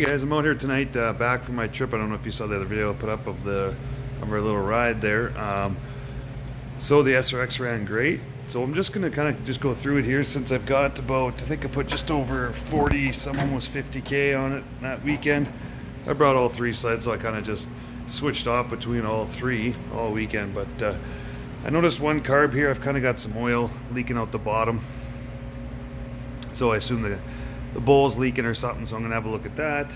Hey guys, I'm out here tonight, back from my trip. I don't know if you saw the other video I put up of our little ride there. So the SRX ran great. So I'm just gonna kind of just go through it here since I've got about, I think I put just over 40, some almost 50K on it that weekend. I brought all three sleds, so I kind of just switched off between all three all weekend. But I noticed one carb here, I've kind of got some oil leaking out the bottom. So I assume the bowl's leaking or something, so I'm gonna have a look at that.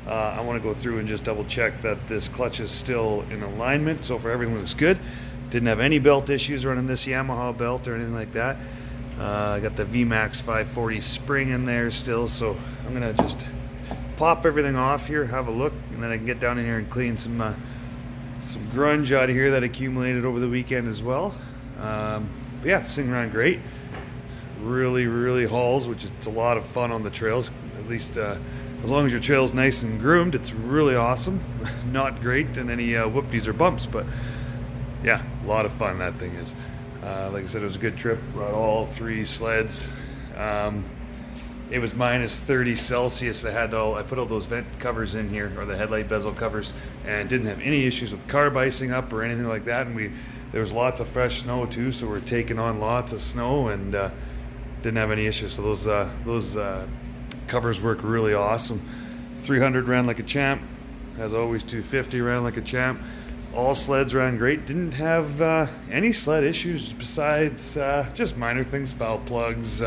I want to go through and just double check that this clutch is still in alignment. So far everything looks good. Didn't have any belt issues running this Yamaha belt or anything like that. I got the VMAX 540 spring in there still, so I'm gonna just pop everything off here, have a look, and then I can get down in here and clean some grunge out of here that accumulated over the weekend as well. But yeah, this thing ran great. Really hauls, which is a lot of fun on the trails. At least as long as your trail's nice and groomed, it's really awesome. Not great in any whoopties or bumps, but yeah, a lot of fun that thing is. Like I said, it was a good trip. Brought all three sleds. It was minus 30 Celsius. I put all those vent covers in here, or the headlight bezel covers, and didn't have any issues with carb icing up or anything like that. And there was lots of fresh snow too, so we're taking on lots of snow and didn't have any issues. So those covers work really awesome. 300 ran like a champ. As always, 250 ran like a champ. All sleds ran great. Didn't have any sled issues besides just minor things, foul plugs,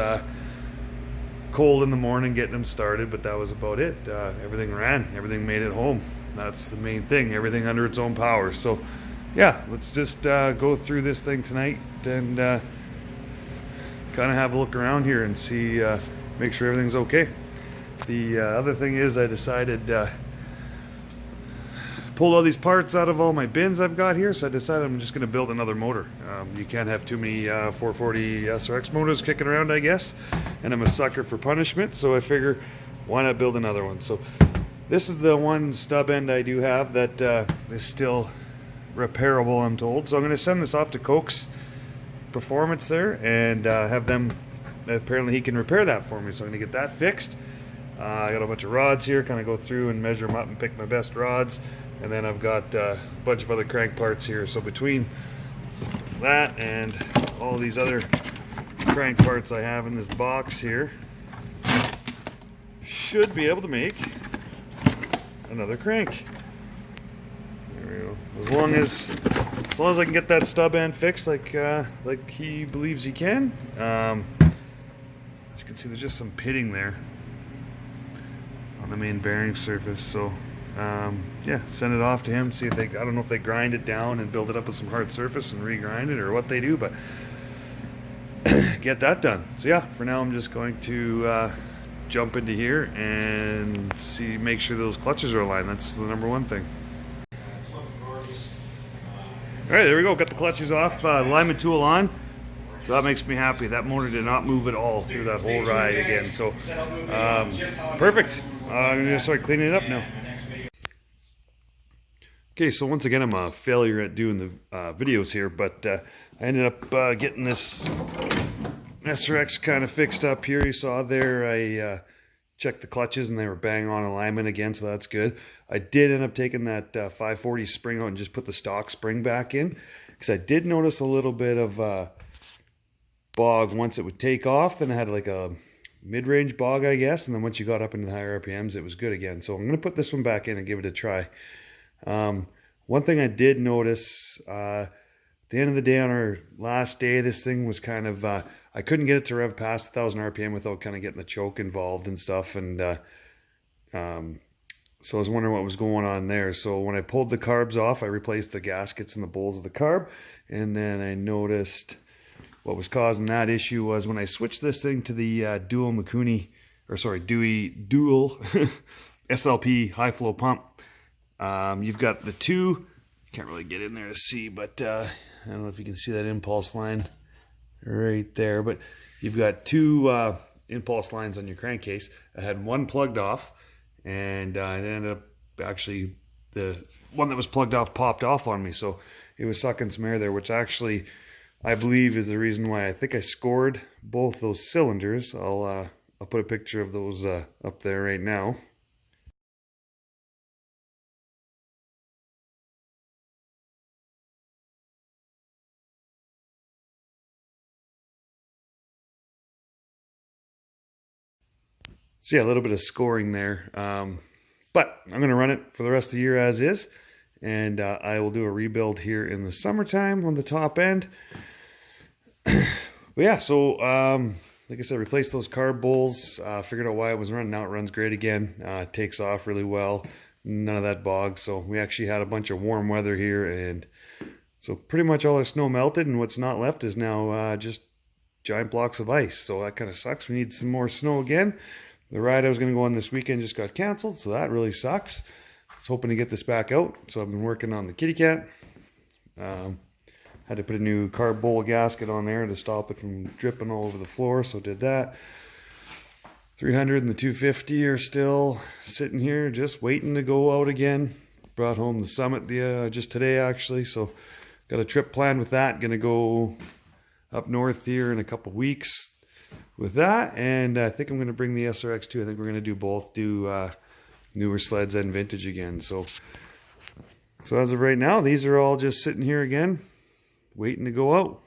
cold in the morning getting them started, but that was about it. Everything ran, everything made it home. That's the main thing, everything under its own power. So yeah, let's just go through this thing tonight and kind of have a look around here and see, make sure everything's okay. The other thing is I decided pulled all these parts out of all my bins I've got here, so I decided I'm just going to build another motor. You can't have too many 440 SRX motors kicking around, I guess, and I'm a sucker for punishment, so I figure why not build another one. So this is the one stub end I do have that is still repairable, I'm told. So I'm going to send this off to Coke's Performance there and have them, apparently he can repair that for me, so I'm going to get that fixed. I got a bunch of rods here, kind of go through and measure them up and pick my best rods. And then I've got a bunch of other crank parts here. So between that and all these other crank parts I have in this box here, should be able to make another crank. There we go. As long as I can get that stub end fixed like he believes he can. As you can see, there's just some pitting there on the main bearing surface. So yeah, send it off to him, see if I don't know if they grind it down and build it up with some hard surface and regrind it or what they do, but get that done. So yeah, for now I'm just going to jump into here and make sure those clutches are aligned. That's the number one thing. Alright, there we go, got the clutches off, alignment tool on. So that makes me happy. That motor did not move at all through that whole ride again. So perfect. I'm going to start cleaning it up now. Okay, so once again I'm a failure at doing the videos here, but I ended up getting this SRX kind of fixed up here. You saw there I checked the clutches and they were bang on alignment again, so that's good. I did end up taking that 540 spring out and just put the stock spring back in, because I did notice a little bit of bog once it would take off. Then I had like a mid-range bog, I guess, and then once you got up into the higher RPMs it was good again. So I'm going to put this one back in and give it a try. One thing I did notice at the end of the day on our last day, this thing was kind of I couldn't get it to rev past 1,000 RPM without kind of getting the choke involved and stuff, and so I was wondering what was going on there. So when I pulled the carbs off, I replaced the gaskets and the bowls of the carb, and then I noticed what was causing that issue was when I switched this thing to the dual Dewey dual SLP high flow pump. You've got the two, can't really get in there to see, but I don't know if you can see that impulse line right there, but you've got two impulse lines on your crankcase. I had one plugged off, and it ended up actually the one that was plugged off popped off on me, so it was sucking some air there, which actually I believe is the reason why I think I scored both those cylinders. I'll put a picture of those up there right now. So yeah, a little bit of scoring there. But I'm going to run it for the rest of the year as is. And I will do a rebuild here in the summertime on the top end. But yeah, so like I said, replaced those carb bowls. Figured out why it was running. Now it runs great again. It takes off really well. None of that bog. So we actually had a bunch of warm weather here, and so pretty much all the snow melted, and what's not left is now just giant blocks of ice. So that kind of sucks. We need some more snow again. The ride I was going to go on this weekend just got canceled, so that really sucks. I was hoping to get this back out, so I've been working on the kitty cat. Had to put a new carb bowl gasket on there to stop it from dripping all over the floor, so did that. 300 and the 250 are still sitting here just waiting to go out again. Brought home the Summit just today actually, so got a trip planned with that. Gonna go up north here in a couple weeks with that, and I think I'm gonna bring the SRX too. I think we're gonna do both, newer sleds and vintage again. So as of right now, these are all just sitting here again, waiting to go out.